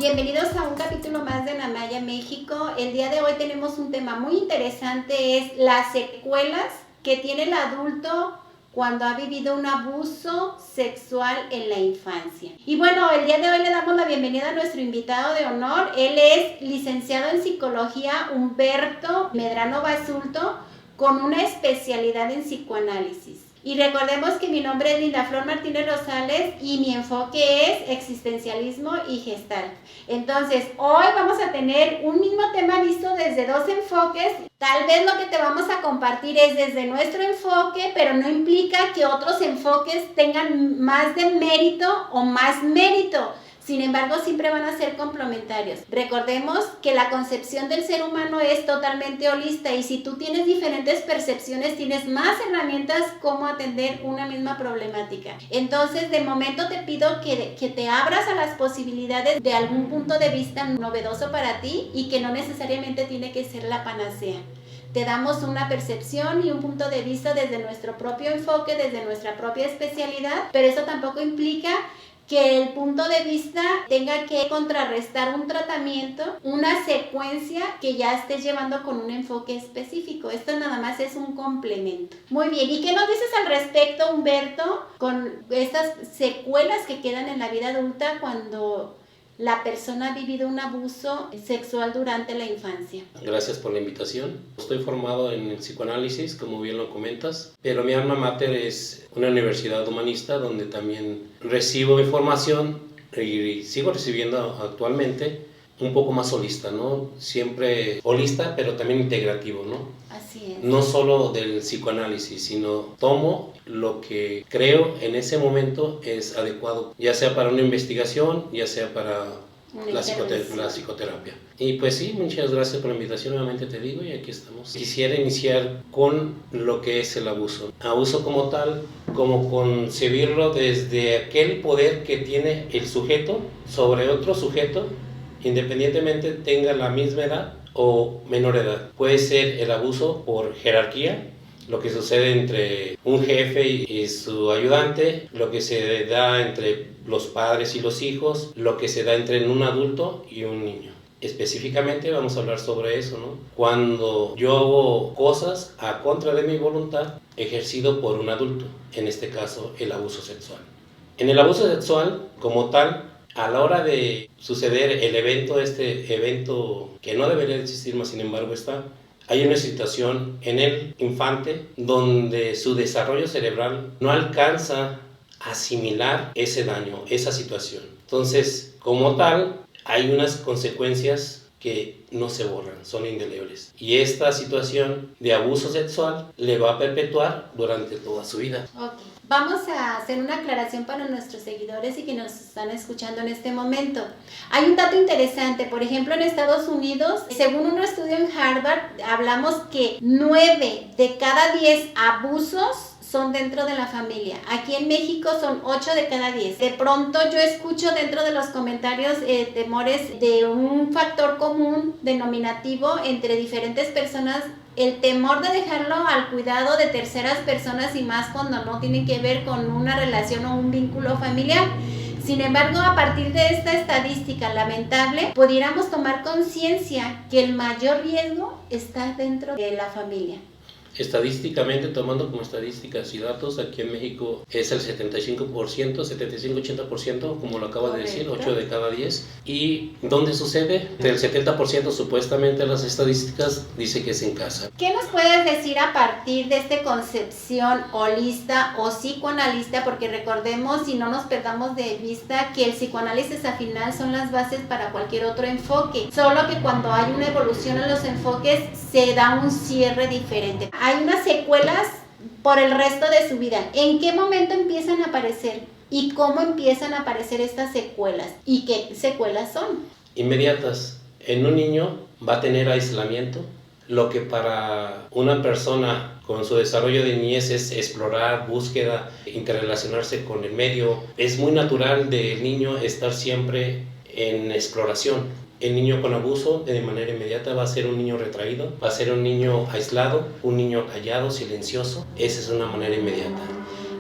Bienvenidos a un capítulo más de Namaya México. El día de hoy tenemos un tema muy interesante, es las secuelas que tiene el adulto cuando ha vivido un abuso sexual en la infancia. Y bueno, el día de hoy le damos la bienvenida a nuestro invitado de honor. Él es licenciado en psicología Humberto Medrano Basulto, con una especialidad en psicoanálisis. Y recordemos que mi nombre es Linda Flor Martínez Rosales y mi enfoque es existencialismo y gestalt. Entonces, hoy vamos a tener un mismo tema visto desde dos enfoques. Tal vez lo que te vamos a compartir es desde nuestro enfoque, pero no implica que otros enfoques tengan más de mérito o más mérito. Sin embargo, siempre van a ser complementarios. Recordemos que la concepción del ser humano es totalmente holista y si tú tienes diferentes percepciones, tienes más herramientas como atender una misma problemática. Entonces, de momento te pido que te abras a las posibilidades de algún punto de vista novedoso para ti y que no necesariamente tiene que ser la panacea. Te damos una percepción y un punto de vista desde nuestro propio enfoque, desde nuestra propia especialidad, pero eso tampoco implica que el punto de vista tenga que contrarrestar un tratamiento, una secuencia que ya estés llevando con un enfoque específico. Esto nada más es un complemento. Muy bien, ¿y qué nos dices al respecto, Humberto, con estas secuelas que quedan en la vida adulta cuando la persona ha vivido un abuso sexual durante la infancia? Gracias por la invitación. Estoy formado en psicoanálisis, como bien lo comentas, pero mi alma mater es una universidad humanista donde también recibo información y sigo recibiendo actualmente un poco más holista, ¿no? Siempre holista, pero también integrativo, ¿no? Así es. No solo del psicoanálisis, sino tomo lo que creo en ese momento es adecuado, ya sea para una investigación, ya sea para la psicoterapia. Y pues sí, muchas gracias por la invitación, nuevamente te digo, y aquí estamos. Quisiera iniciar con lo que es el abuso. Abuso como tal, como concebirlo desde aquel poder que tiene el sujeto sobre otro sujeto, independientemente tenga la misma edad o menor edad. Puede ser el abuso por jerarquía, lo que sucede entre un jefe y su ayudante, lo que se da entre los padres y los hijos, lo que se da entre un adulto y un niño. Específicamente vamos a hablar sobre eso, ¿no? Cuando yo hago cosas a contra de mi voluntad, ejercido por un adulto, en este caso el abuso sexual. En el abuso sexual, como tal, a la hora de suceder el evento, este evento que no debería existir, mas sin embargo está, hay una situación en el infante donde su desarrollo cerebral no alcanza a asimilar ese daño, esa situación. Entonces, como tal, hay unas consecuencias que no se borran, son indelebles. Y esta situación de abuso sexual le va a perpetuar durante toda su vida. Okay. Vamos a hacer una aclaración para nuestros seguidores y que nos están escuchando en este momento. Hay un dato interesante, por ejemplo, en Estados Unidos, según un estudio en Harvard, hablamos que 9 de cada 10 abusos son dentro de la familia. Aquí en México son 8 de cada 10. De pronto yo escucho dentro de los comentarios temores de un factor común denominativo entre diferentes personas, el temor de dejarlo al cuidado de terceras personas y más cuando no tiene que ver con una relación o un vínculo familiar. Sin embargo, a partir de esta estadística lamentable, pudiéramos tomar conciencia que el mayor riesgo está dentro de la familia. Estadísticamente, tomando como estadísticas y datos, aquí en México es el 75%, 75-80%, como lo acabas de decir, 8 de cada 10. ¿Y dónde sucede? Del 70% supuestamente las estadísticas dice que es en casa. ¿Qué nos puedes decir a partir de esta concepción holista o psicoanalista? Porque recordemos y no nos perdamos de vista que el psicoanálisis al final son las bases para cualquier otro enfoque. Solo que cuando hay una evolución en los enfoques se da un cierre diferente. Hay unas secuelas por el resto de su vida. ¿En qué momento empiezan a aparecer? ¿Y cómo empiezan a aparecer estas secuelas? ¿Y qué secuelas son? Inmediatas. En un niño va a tener aislamiento. Lo que para una persona con su desarrollo de niñez es explorar, búsqueda, interrelacionarse con el medio. Es muy natural del niño estar siempre en exploración. El niño con abuso de manera inmediata va a ser un niño retraído, va a ser un niño aislado, un niño callado, silencioso. Esa es una manera inmediata.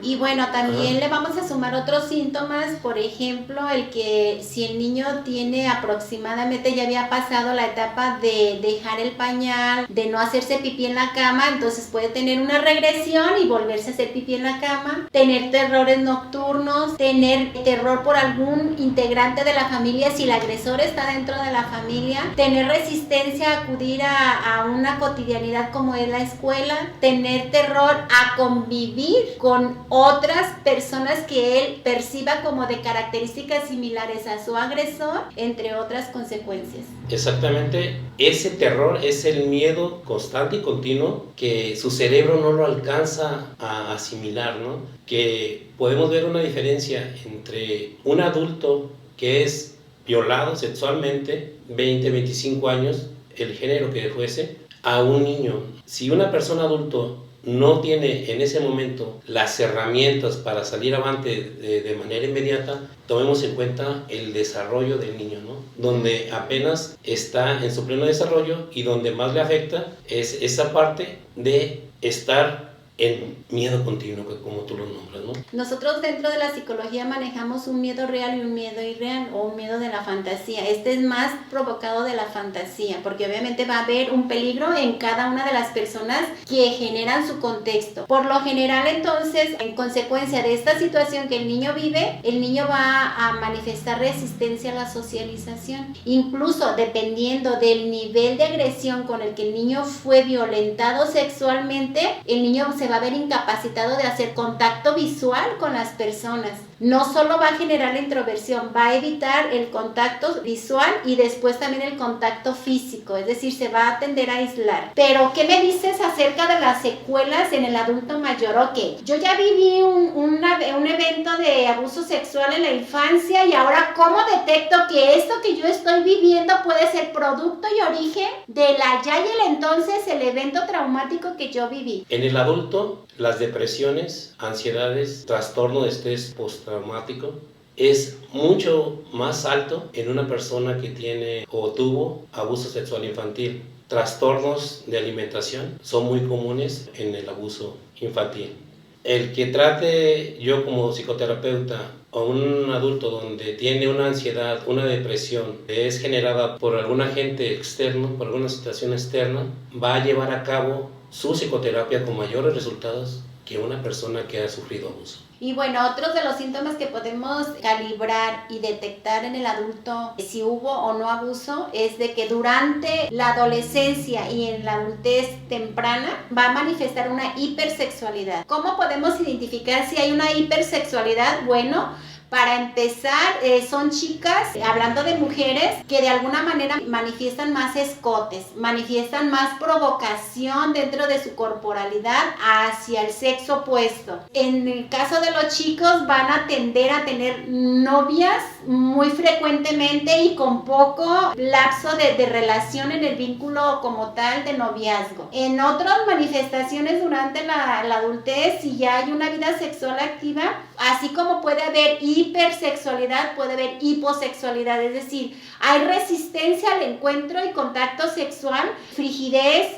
Y bueno, también le vamos a sumar otros síntomas, por ejemplo, el que si el niño tiene aproximadamente, ya había pasado la etapa de dejar el pañal, de no hacerse pipí en la cama, entonces puede tener una regresión y volverse a hacer pipí en la cama, tener terrores nocturnos, tener terror por algún integrante de la familia si el agresor está dentro de la familia, tener resistencia a acudir a una cotidianidad como es la escuela, tener terror a convivir con otras personas que él perciba como de características similares a su agresor, entre otras consecuencias. Exactamente, ese terror es el miedo constante y continuo que su cerebro no lo alcanza a asimilar, ¿no? Que podemos ver una diferencia entre un adulto que es violado sexualmente, 20, 25 años, el género que fuese, a un niño. Si una persona adulto no tiene en ese momento las herramientas para salir avante de manera inmediata, tomemos en cuenta el desarrollo del niño, ¿no? Donde apenas está en su pleno desarrollo y donde más le afecta es esa parte de estar en miedo continuo, como tú lo nombras, ¿no? Nosotros dentro de la psicología manejamos un miedo real y un miedo irreal, o un miedo de la fantasía. Este es más provocado de la fantasía, porque obviamente va a haber un peligro en cada una de las personas que generan su contexto. Por lo general, entonces, en consecuencia de esta situación que el niño vive, el niño va a manifestar resistencia a la socialización. Incluso dependiendo del nivel de agresión con el que el niño fue violentado sexualmente, el niño se va a ver incapacitado de hacer contacto visual con las personas. No solo va a generar la introversión, va a evitar el contacto visual y después también el contacto físico, es decir, se va a tender a aislar. Pero, ¿qué me dices acerca de las secuelas en el adulto mayor? Ok, yo ya viví un evento de abuso sexual en la infancia y ahora, ¿cómo detecto que esto que yo estoy viviendo puede ser producto y origen de la ya y el entonces el evento traumático que yo viví? En el adulto, las depresiones, ansiedades, trastorno de estrés postraumático es mucho más alto en una persona que tiene o tuvo abuso sexual infantil. Trastornos de alimentación son muy comunes en el abuso infantil. El que trate yo como psicoterapeuta a un adulto donde tiene una ansiedad, una depresión que es generada por algún agente externo, por alguna situación externa, va a llevar a cabo su psicoterapia con mayores resultados que una persona que ha sufrido abuso. Y bueno, otros de los síntomas que podemos calibrar y detectar en el adulto si hubo o no abuso es de que durante la adolescencia y en la adultez temprana va a manifestar una hipersexualidad. ¿Cómo podemos identificar si hay una hipersexualidad? Bueno, para empezar, son chicas, hablando de mujeres, que de alguna manera manifiestan más escotes, manifiestan más provocación dentro de su corporalidad hacia el sexo opuesto. En el caso de los chicos, van a tender a tener novias muy frecuentemente y con poco lapso de relación en el vínculo como tal de noviazgo. En otras manifestaciones durante la adultez, si ya hay una vida sexual activa, así como puede haber hipersexualidad, puede haber hiposexualidad, es decir, hay resistencia al encuentro y contacto sexual, frigidez,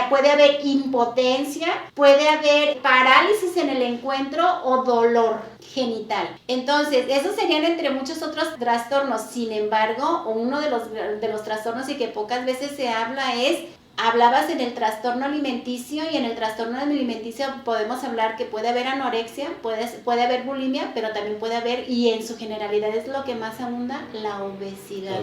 puede haber impotencia, puede haber parálisis en el encuentro o dolor genital. Entonces, esos serían entre muchos otros trastornos. Sin embargo, uno de los trastornos y que pocas veces se habla es hablabas en el trastorno alimenticio, y en el trastorno alimenticio podemos hablar que puede haber anorexia, puede haber bulimia, pero también puede haber, y en su generalidad es lo que más abunda, la obesidad.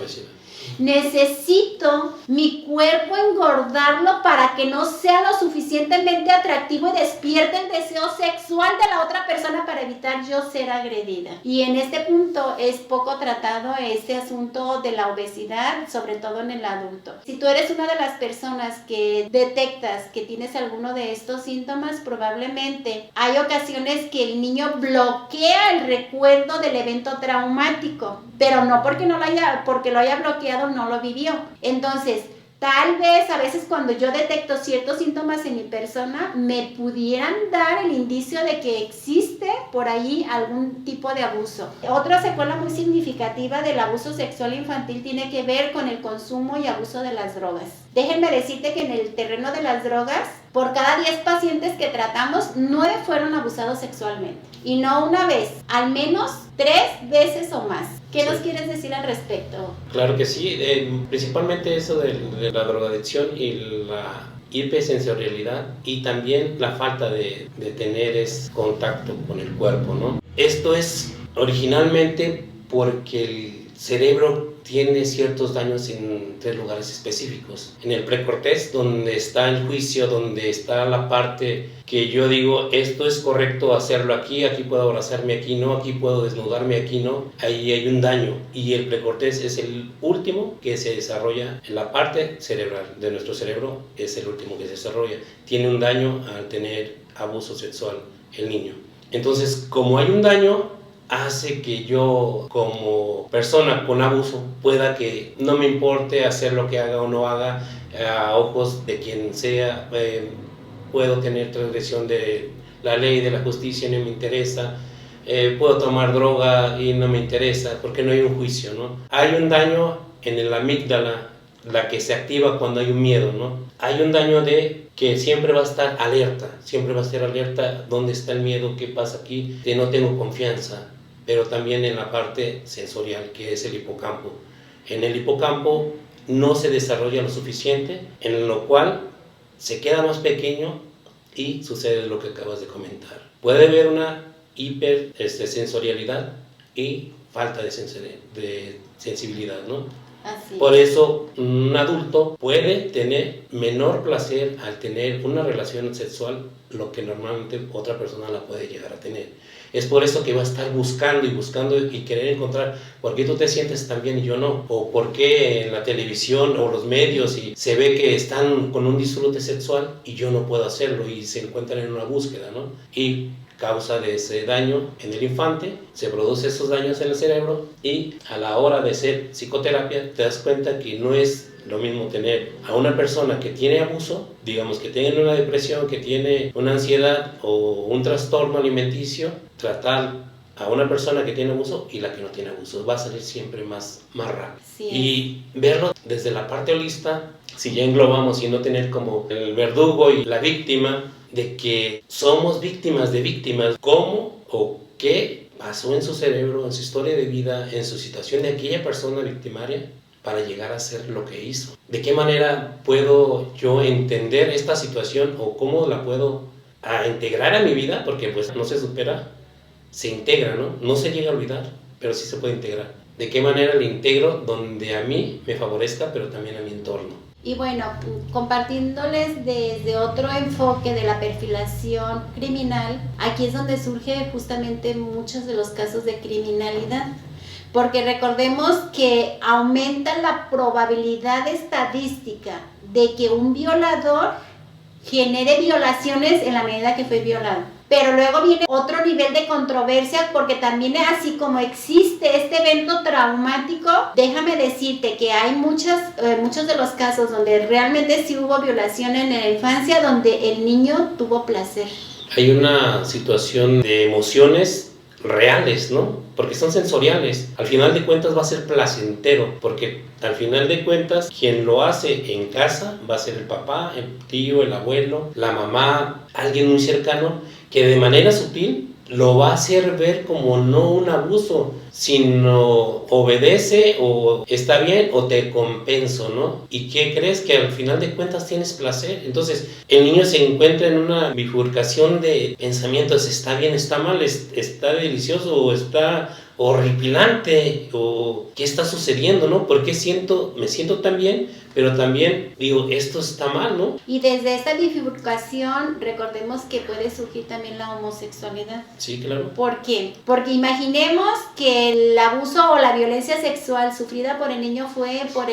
Necesito mi cuerpo engordarlo para que no sea lo suficientemente atractivo y despierte el deseo sexual de la otra persona para evitar yo ser agredida. Y en este punto es poco tratado este asunto de la obesidad, sobre todo en el adulto. Si tú eres una de las personas que detectas que tienes alguno de estos síntomas, probablemente hay ocasiones que el niño bloquea el recuerdo del evento traumático, pero no porque lo haya bloqueado, no lo vivió. Entonces, tal vez a veces cuando yo detecto ciertos síntomas en mi persona, me pudieran dar el indicio de que existe por ahí algún tipo de abuso. Otra secuela muy significativa del abuso sexual infantil tiene que ver con el consumo y abuso de las drogas. Déjenme decirte que en el terreno de las drogas por cada 10 pacientes que tratamos, 9 fueron abusados sexualmente. Y no una vez, al menos 3 veces o más. ¿Qué nos quieres decir al respecto? Claro que sí, principalmente eso de la drogadicción y la hipersensorialidad y también la falta de tener contacto con el cuerpo, ¿no? Esto es originalmente porque el cerebro tiene ciertos daños en 3 lugares específicos. En el precortés, donde está el juicio, donde está la parte que yo digo, esto es correcto hacerlo aquí, aquí puedo abrazarme, aquí no, aquí puedo desnudarme, aquí no. Ahí hay un daño. Y el precortés es el último que se desarrolla en la parte cerebral de nuestro cerebro, es el último que se desarrolla. Tiene un daño al tener abuso sexual el niño. Entonces, como hay un daño, hace que yo como persona con abuso pueda que no me importe hacer lo que haga o no haga a ojos de quien sea, puedo tener transgresión de la ley, de la justicia, no me interesa, puedo tomar droga y no me interesa porque no hay un juicio, ¿no? Hay un daño en la amígdala, la que se activa cuando hay un miedo, ¿no? Hay un daño de que siempre va a estar alerta, siempre va a estar alerta, ¿dónde está el miedo? ¿Qué pasa aquí? Que no tengo confianza. Pero también en la parte sensorial, que es el hipocampo. En el hipocampo no se desarrolla lo suficiente, en lo cual se queda más pequeño y sucede lo que acabas de comentar. Puede haber una hipersensorialidad y falta de sensibilidad, ¿no? Así. Por eso un adulto puede tener menor placer al tener una relación sexual, lo que normalmente otra persona la puede llegar a tener. Es por eso que va a estar buscando y buscando y querer encontrar por qué tú te sientes tan bien y yo no, o por qué en la televisión o los medios y se ve que están con un disfrute sexual y yo no puedo hacerlo, y se encuentran en una búsqueda, ¿no? Y causa de ese daño en el infante, se producen esos daños en el cerebro, y a la hora de hacer psicoterapia te das cuenta que no es lo mismo tener a una persona que tiene abuso, digamos que tiene una depresión, que tiene una ansiedad o un trastorno alimenticio, tratar a una persona que tiene abuso y la que no tiene abuso. Va a salir siempre más rápido. Sí. Y verlo desde la parte holista, si ya englobamos y no tener como el verdugo y la víctima, de que somos víctimas de víctimas, cómo o qué pasó en su cerebro, en su historia de vida, en su situación de aquella persona victimaria, para llegar a hacer lo que hizo. ¿De qué manera puedo yo entender esta situación o cómo la puedo integrar a mi vida? Porque pues no se supera, se integra, ¿no? No se llega a olvidar, pero sí se puede integrar. ¿De qué manera la integro donde a mí me favorezca, pero también a mi entorno? Y bueno, compartiéndoles desde otro enfoque de la perfilación criminal, aquí es donde surge justamente muchos de los casos de criminalidad. Porque recordemos que aumenta la probabilidad estadística de que un violador genere violaciones en la medida que fue violado. Pero luego viene otro nivel de controversia, porque también así como existe este evento traumático, déjame decirte que hay muchos de los casos donde realmente sí hubo violación en la infancia, donde el niño tuvo placer. Hay una situación de emociones reales, ¿no? Porque son sensoriales. Al final de cuentas va a ser placentero, porque al final de cuentas quien lo hace en casa va a ser el papá, el tío, el abuelo, la mamá, alguien muy cercano, que de manera sutil lo va a hacer ver como no un abuso, sino obedece o está bien o te compenso, ¿no? ¿Y qué crees? Que al final de cuentas tienes placer. Entonces el niño se encuentra en una bifurcación de pensamientos: está bien, está mal, está delicioso o está horripilante, o qué está sucediendo, ¿no? ¿Por qué me siento tan bien, pero también digo, esto está mal, ¿no? Y desde esta bifurcación, recordemos que puede surgir también la homosexualidad. Sí, claro. ¿Por qué? Porque imaginemos que el abuso o la violencia sexual sufrida por el niño fue por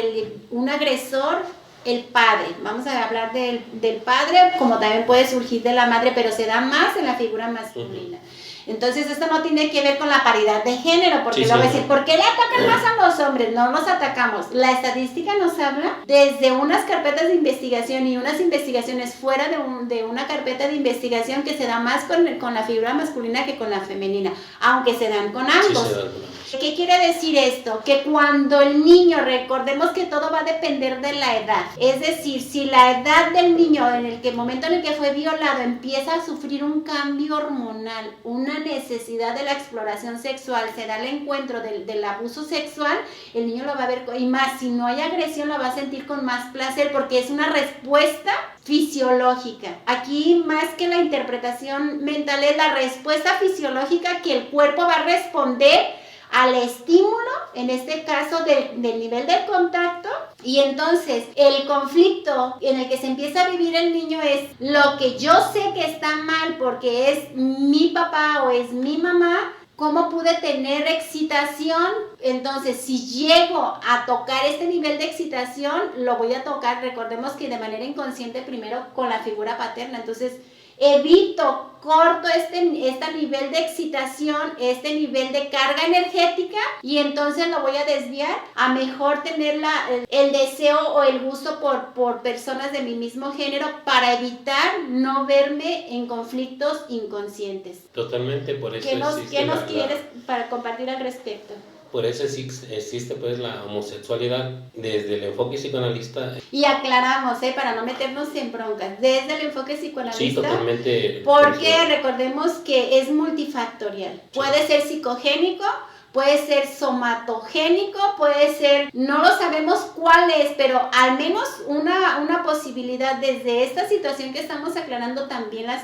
un agresor, el padre. Vamos a hablar del padre, como también puede surgir de la madre, pero se da más en la figura masculina. Entonces esto no tiene que ver con la paridad de género, porque luego decir, ¿por qué le atacan más a los hombres? No los atacamos. La estadística nos habla desde unas carpetas de investigación y unas investigaciones fuera de una carpeta de investigación, que se da más con la figura masculina que con la femenina, aunque se dan con ambos. Sí, se dan con ambos. ¿Qué quiere decir esto? Que cuando el niño, recordemos que todo va a depender de la edad. Es decir, si la edad del niño en el momento en el que fue violado empieza a sufrir un cambio hormonal, una necesidad de la exploración sexual, se da el encuentro del abuso sexual, el niño lo va a ver, y más si no hay agresión, lo va a sentir con más placer porque es una respuesta fisiológica. Aquí más que la interpretación mental es la respuesta fisiológica que el cuerpo va a responder al estímulo, en este caso del nivel del contacto, y entonces el conflicto en el que se empieza a vivir el niño es lo que yo sé que está mal porque es mi papá o es mi mamá. ¿Cómo pude tener excitación? Entonces, si llego a tocar este nivel de excitación, lo voy a tocar, recordemos que de manera inconsciente primero con la figura paterna. Entonces, evito, corto este nivel de excitación, este nivel de carga energética y entonces lo voy a desviar a mejor tener el deseo o el gusto por personas de mi mismo género para evitar no verme en conflictos inconscientes. Totalmente, por eso ¿Qué nos quieres para compartir al respecto? Por eso existe pues la homosexualidad desde el enfoque psicoanalista. Y aclaramos, para no meternos en broncas, desde el enfoque psicoanalista. Sí, totalmente. Porque recordemos que es multifactorial. Sí. Puede ser psicogénico, puede ser somatogénico, puede ser, no lo sabemos cuál es, pero al menos una posibilidad desde esta situación que estamos aclarando también las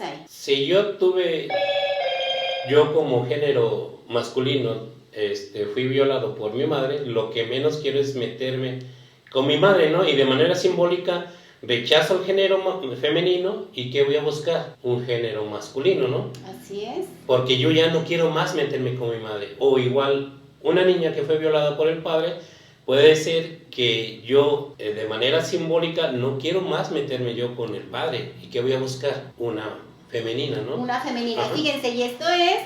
hay. Si yo como género masculino, fui violado por mi madre, lo que menos quiero es meterme con mi madre, ¿no? Y de manera simbólica rechazo el género femenino y ¿qué voy a buscar? Un género masculino, ¿no? Así es. Porque yo ya no quiero más meterme con mi madre. O igual, una niña que fue violada por el padre, puede ser que yo de manera simbólica no quiero más meterme yo con el padre. ¿Y qué voy a buscar? Una femenina, ¿no? Una femenina. Ajá. Fíjense, y esto es...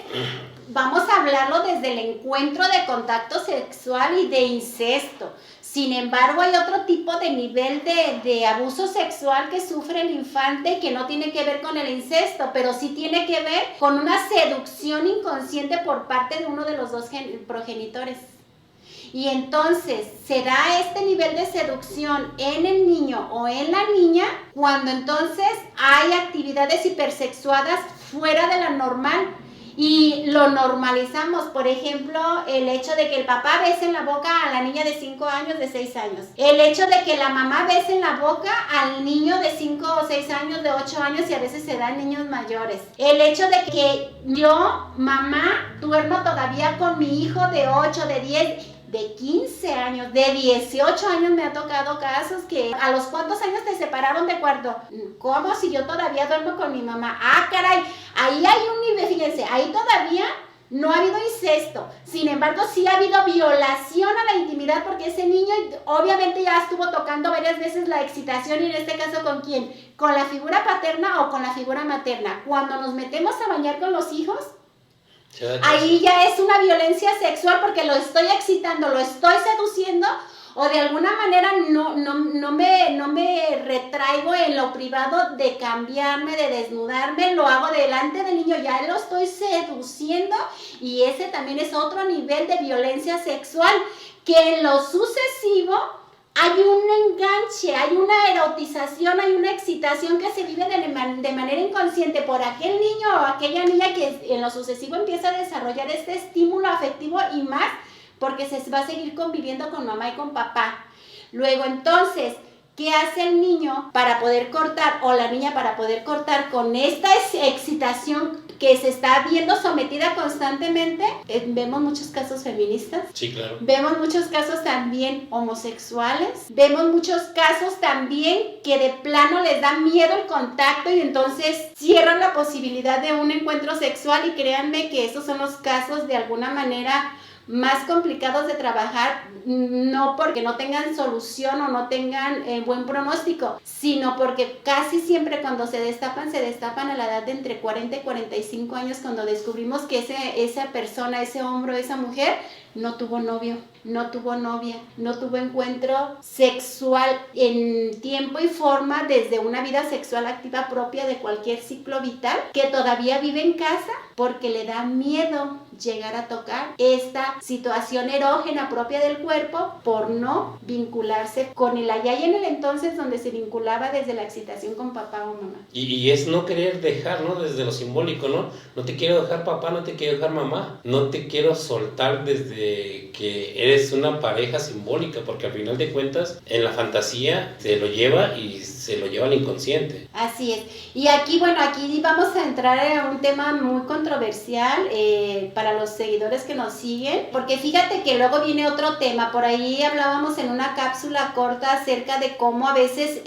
Vamos a hablarlo desde el encuentro de contacto sexual y de incesto. Sin embargo, hay otro tipo de nivel de abuso sexual que sufre el infante que no tiene que ver con el incesto, pero sí tiene que ver con una seducción inconsciente por parte de uno de los dos progenitores. Y entonces se da este nivel de seducción en el niño o en la niña cuando entonces hay actividades hipersexuadas fuera de la normal. Y lo normalizamos, por ejemplo, el hecho de que el papá bese en la boca a la niña de 5 años, de 6 años. El hecho de que la mamá bese en la boca al niño de 5 o 6 años, de 8 años y a veces se da en niños mayores. El hecho de que yo, mamá, duermo todavía con mi hijo de 8, de 10, de 15 años, de 18 años me ha tocado casos que a los cuántos años te separaron de cuarto. ¿Cómo si yo todavía duermo con mi mamá? Ah, caray, ahí hay un nivel, fíjense, ahí todavía no ha habido incesto. Sin embargo, sí ha habido violación a la intimidad porque ese niño obviamente ya estuvo tocando varias veces la excitación y en este caso ¿con quién? Con la figura paterna o con la figura materna. Cuando nos metemos a bañar con los hijos, ahí ya es una violencia sexual porque lo estoy excitando, lo estoy seduciendo o de alguna manera no me retraigo en lo privado de cambiarme, de desnudarme, lo hago delante del niño, ya lo estoy seduciendo y ese también es otro nivel de violencia sexual que en lo sucesivo hay un enganche, hay una erotización, hay una excitación que se vive de manera inconsciente por aquel niño o aquella niña que en lo sucesivo empieza a desarrollar este estímulo afectivo y más porque se va a seguir conviviendo con mamá y con papá. Luego entonces, ¿qué hace el niño para poder cortar o la niña para poder cortar con esta excitación que se está viendo sometida constantemente? Vemos muchos casos feministas. Sí, claro. Vemos muchos casos también homosexuales. Vemos muchos casos también que de plano les da miedo el contacto y entonces cierran la posibilidad de un encuentro sexual y créanme que esos son los casos de alguna manera más complicados de trabajar, no porque no tengan solución o no tengan buen pronóstico, sino porque casi siempre cuando se destapan a la edad de entre 40 y 45 años cuando descubrimos que esa persona, ese hombre o esa mujer no tuvo novio, no tuvo novia, no tuvo encuentro sexual en tiempo y forma desde una vida sexual activa propia de cualquier ciclo vital, que todavía vive en casa porque le da miedo llegar a tocar esta situación erógena propia del cuerpo por no vincularse con el allá y en el entonces donde se vinculaba desde la excitación con papá o mamá. Y es no querer dejar, ¿no? Desde lo simbólico, ¿no? No te quiero dejar papá, no te quiero dejar mamá, no te quiero soltar desde que eres una pareja simbólica, porque al final de cuentas en la fantasía se lo lleva y se lo lleva al inconsciente. Así es. Y aquí, bueno, aquí vamos a entrar a un tema muy controversial para los seguidores que nos siguen, porque fíjate que luego viene otro tema. Por ahí hablábamos en una cápsula corta acerca de cómo a veces,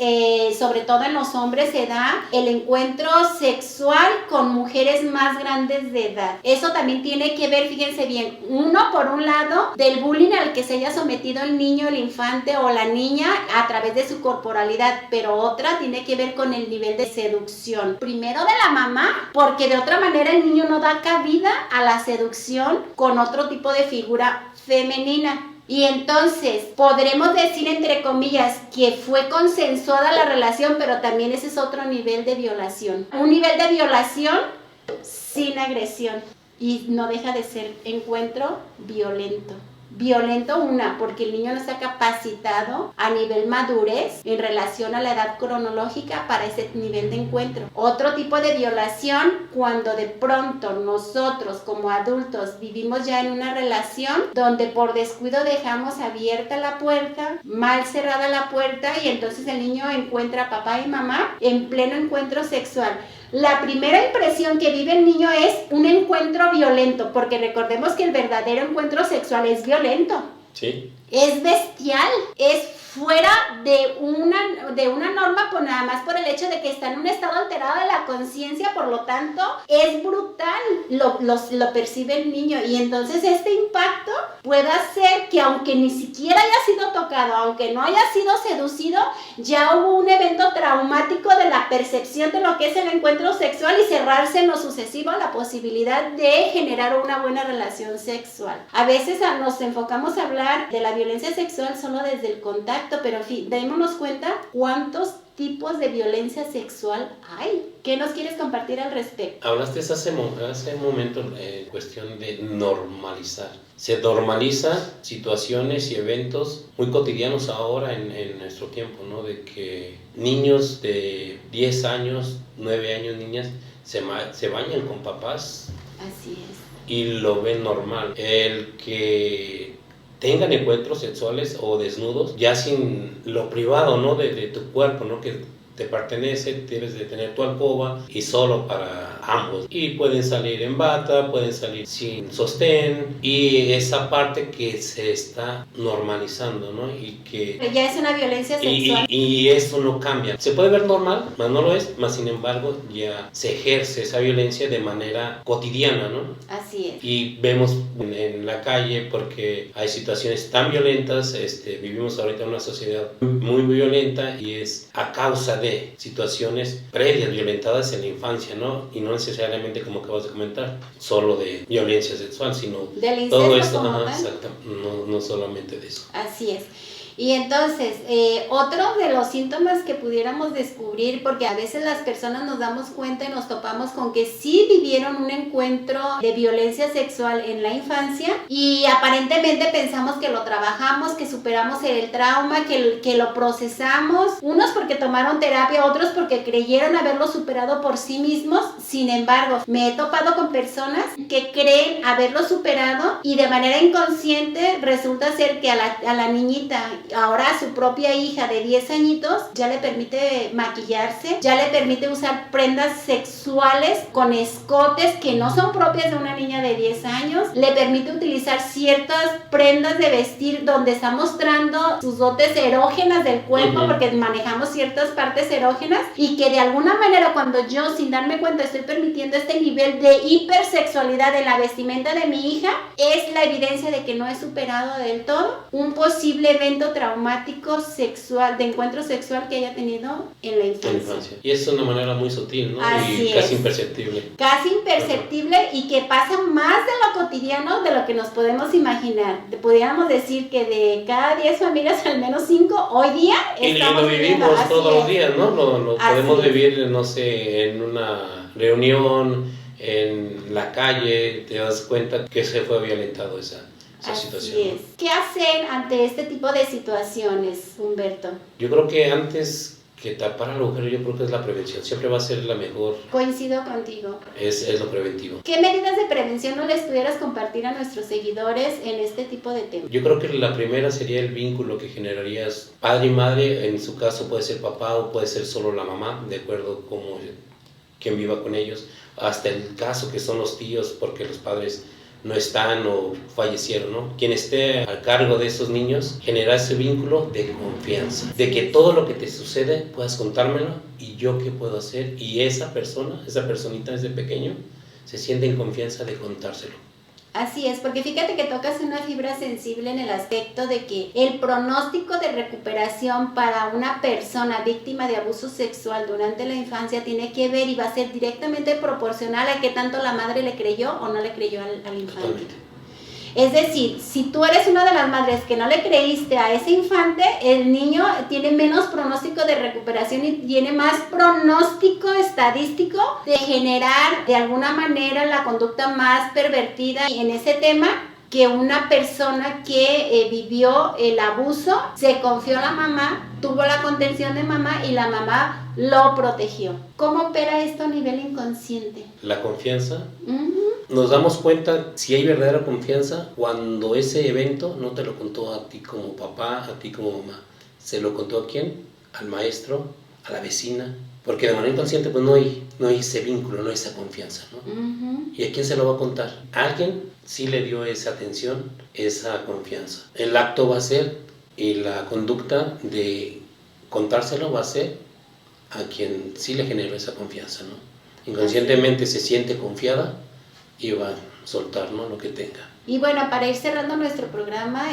sobre todo en los hombres, se da el encuentro sexual con mujeres más grandes de edad. Eso también tiene que ver, fíjense bien, uno por un lado del bullying al que se haya sometido el niño, el infante o la niña a través de su corporalidad, pero otra tiene que ver con el nivel de seducción. Primero de la mamá, porque de otra manera el niño no da cabida a la seducción con otro tipo de figura femenina. Y entonces podremos decir entre comillas que fue consensuada la relación, pero también ese es otro nivel de violación. Un nivel de violación sin agresión y no deja de ser encuentro violento. Violento porque el niño no está capacitado a nivel madurez en relación a la edad cronológica para ese nivel de encuentro. Otro tipo de violación cuando de pronto nosotros como adultos vivimos ya en una relación donde por descuido dejamos abierta la puerta, mal cerrada la puerta y entonces el niño encuentra a papá y mamá en pleno encuentro sexual. La primera impresión que vive el niño es un encuentro violento, porque recordemos que el verdadero encuentro sexual es violento. Sí. Es bestial, es fuera de una norma, pues nada más por el hecho de que está en un estado alterado de la conciencia, por lo tanto es brutal, lo percibe el niño y entonces este impacto puede hacer que aunque ni siquiera haya sido tocado, aunque no haya sido seducido, ya hubo un evento traumático de la percepción de lo que es el encuentro sexual y cerrarse en lo sucesivo a la posibilidad de generar una buena relación sexual. A veces nos enfocamos a hablar de la violencia sexual solo desde el contacto, pero en fin, démonos cuenta cuántos tipos de violencia sexual hay. ¿Qué nos quieres compartir al respecto? Hablaste hace un momento cuestión de normalizar. Se normaliza situaciones y eventos muy cotidianos ahora en nuestro tiempo, ¿no? De que niños de 10 años, 9 años, niñas, se bañan con papás. Así es. Y lo ven normal. El que tengan encuentros sexuales o desnudos, ya sin lo privado, ¿no? de tu cuerpo, ¿no? Que te pertenece, tienes de tener tu alcoba y solo para ambos. Y pueden salir en bata, pueden salir sin sostén y esa parte que se está normalizando, ¿no? Y que ya es una violencia sexual. Y eso no cambia. Se puede ver normal, mas no lo es, mas sin embargo ya se ejerce esa violencia de manera cotidiana, ¿no? Así es. Y vemos en la calle porque hay situaciones tan violentas, vivimos ahorita en una sociedad muy violenta y es a causa de situaciones previas violentadas en la infancia, ¿no? Y no necesariamente como acabas de comentar, solo de violencia sexual, sino del incesto todo esto, como tal. exacto, no solamente de eso. Así es. Y entonces, otro de los síntomas que pudiéramos descubrir, porque a veces las personas nos damos cuenta y nos topamos con que sí vivieron un encuentro de violencia sexual en la infancia y aparentemente pensamos que lo trabajamos, que superamos el trauma, que lo procesamos, unos porque tomaron terapia, otros porque creyeron haberlo superado por sí mismos. Sin embargo, me he topado con personas que creen haberlo superado y de manera inconsciente resulta ser que a la niñita, ahora a su propia hija de 10 añitos, ya le permite maquillarse, ya le permite usar prendas sexuales con escotes que no son propias de una niña de 10 años, le permite utilizar ciertas prendas de vestir donde está mostrando sus dotes erógenas del cuerpo, porque manejamos ciertas partes erógenas, y que de alguna manera cuando yo sin darme cuenta estoy permitiendo este nivel de hipersexualidad en la vestimenta de mi hija, es la evidencia de que no he superado del todo un posible evento traumático sexual, de encuentro sexual que haya tenido en la infancia. Y es una manera muy sutil, ¿no? Así y casi es. imperceptible. Casi imperceptible y que pasa más de lo cotidiano de lo que nos podemos imaginar. Pudiéramos decir que de cada 10 familias al menos 5 hoy día estamos y lo vivimos todos los días, ¿no? Lo podemos es. vivir, no sé, en una reunión, en la calle, te das cuenta que se fue violentado esa situación. Así es. ¿Qué hacer ante este tipo de situaciones, Humberto? Yo creo que antes que tapar al agujero, yo creo que es la prevención. Siempre va a ser la mejor. Coincido contigo. Es lo preventivo. ¿Qué medidas de prevención no les pudieras compartir a nuestros seguidores en este tipo de temas? Yo creo que la primera sería el vínculo que generarías padre y madre. En su caso puede ser papá o puede ser solo la mamá, de acuerdo con quien viva con ellos. Hasta el caso que son los tíos, porque los padres no están o fallecieron, ¿no? Quien esté a cargo de esos niños, generar ese vínculo de confianza, de que todo lo que te sucede puedas contármelo y yo qué puedo hacer, y esa personita desde pequeño se siente en confianza de contárselo. Así es, porque fíjate que tocas una fibra sensible en el aspecto de que el pronóstico de recuperación para una persona víctima de abuso sexual durante la infancia tiene que ver y va a ser directamente proporcional a qué tanto la madre le creyó o no le creyó al infante. Totalmente. Es decir, si tú eres una de las madres que no le creíste a ese infante, el niño tiene menos pronóstico de recuperación y tiene más pronóstico estadístico de generar de alguna manera la conducta más pervertida en ese tema que una persona que vivió el abuso, se confió a la mamá, tuvo la contención de mamá y la mamá lo protegió. ¿Cómo opera esto a nivel inconsciente? La confianza. Nos damos cuenta si hay verdadera confianza cuando ese evento no te lo contó a ti como papá, a ti como mamá. ¿Se lo contó a quién? Al maestro, a la vecina. Porque de manera inconsciente pues no hay ese vínculo, no hay esa confianza, ¿no? ¿Y a quién se lo va a contar? Alguien sí le dio esa atención, esa confianza. El acto va a ser y la conducta de contárselo va a ser a quien sí le generó esa confianza, ¿no? Inconscientemente se siente confiada y va a soltar, ¿no?, lo que tenga. Y bueno, para ir cerrando nuestro programa,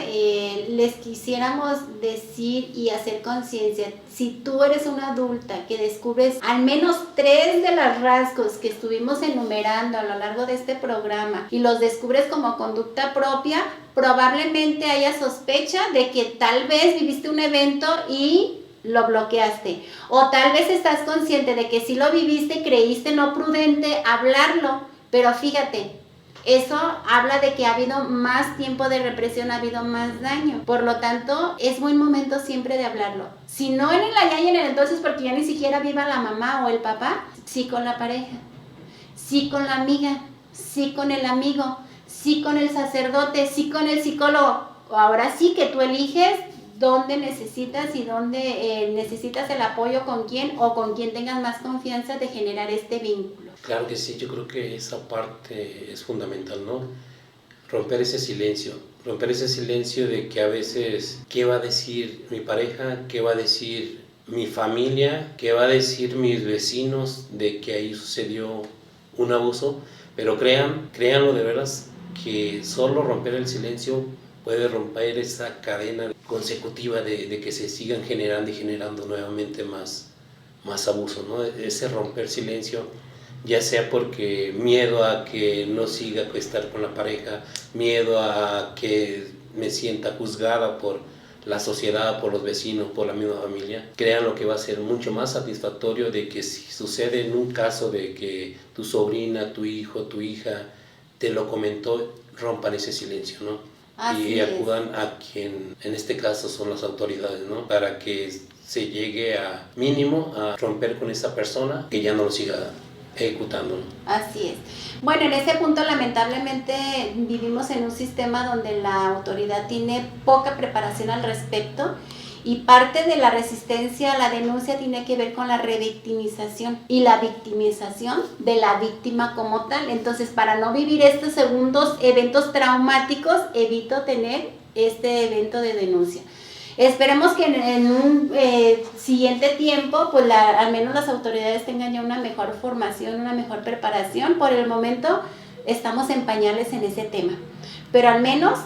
les quisiéramos decir y hacer conciencia, si tú eres una adulta que descubres al menos 3 de los rasgos que estuvimos enumerando a lo largo de este programa y los descubres como conducta propia, probablemente haya sospecha de que tal vez viviste un evento y lo bloqueaste, o tal vez estás consciente de que sí lo viviste, creíste no prudente hablarlo, pero fíjate, eso habla de que ha habido más tiempo de represión, ha habido más daño. Por lo tanto, es buen momento siempre de hablarlo. Si no en el allá y en el entonces, porque ya ni siquiera viva la mamá o el papá, sí con la pareja, sí con la amiga, sí con el amigo, sí con el sacerdote, sí con el psicólogo. Ahora sí que tú eliges dónde necesitas y dónde necesitas el apoyo, con quién o con quien tengas más confianza de generar este vínculo. Claro que sí, yo creo que esa parte es fundamental, ¿no? Romper ese silencio de que a veces, ¿qué va a decir mi pareja? ¿Qué va a decir mi familia? ¿Qué va a decir mis vecinos de que ahí sucedió un abuso? Pero créanlo de veras, que solo romper el silencio puede romper esa cadena consecutiva de que se sigan generando y generando nuevamente más abuso, ¿no? Ese romper silencio, ya sea porque miedo a que no siga a estar con la pareja, miedo a que me sienta juzgada por la sociedad, por los vecinos, por la misma familia. Créanlo que va a ser mucho más satisfactorio de que si sucede en un caso de que tu sobrina, tu hijo, tu hija te lo comentó, rompan ese silencio, ¿no? Y acudan a quien en este caso son las autoridades, ¿no? Para que se llegue a mínimo a romper con esa persona que ya no lo siga ejecutando, ¿no? Así es. Bueno, en ese punto lamentablemente vivimos en un sistema donde la autoridad tiene poca preparación al respecto y parte de la resistencia a la denuncia tiene que ver con la revictimización y la victimización de la víctima como tal. Entonces, para no vivir estos segundos eventos traumáticos, evito tener este evento de denuncia. Esperemos que en un siguiente tiempo, pues al menos las autoridades tengan ya una mejor formación, una mejor preparación. Por el momento estamos en pañales en ese tema, pero al menos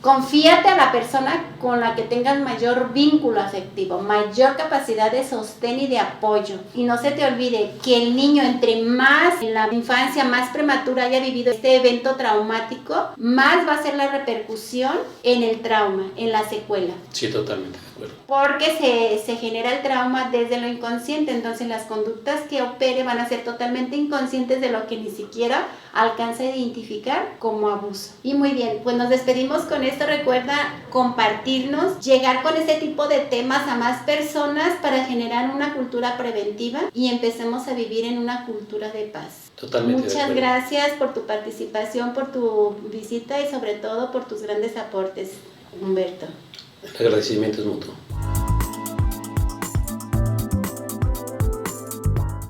confíate a la persona con la que tengas mayor vínculo afectivo, mayor capacidad de sostén y de apoyo. Y no se te olvide que el niño, entre más en la infancia, más prematura haya vivido este evento traumático, más va a ser la repercusión en el trauma, en la secuela. Sí, totalmente. acuerdo. Porque se genera el trauma desde lo inconsciente, entonces las conductas que opere van a ser totalmente inconscientes de lo que ni siquiera alcanza a identificar como abuso. Y muy bien, pues nos despedimos con esto. Recuerda compartirnos, llegar con este tipo de temas a más personas para generar una cultura preventiva y empecemos a vivir en una cultura de paz. Totalmente. Muchas gracias por tu participación, por tu visita y sobre todo por tus grandes aportes, Humberto. El agradecimiento es mutuo.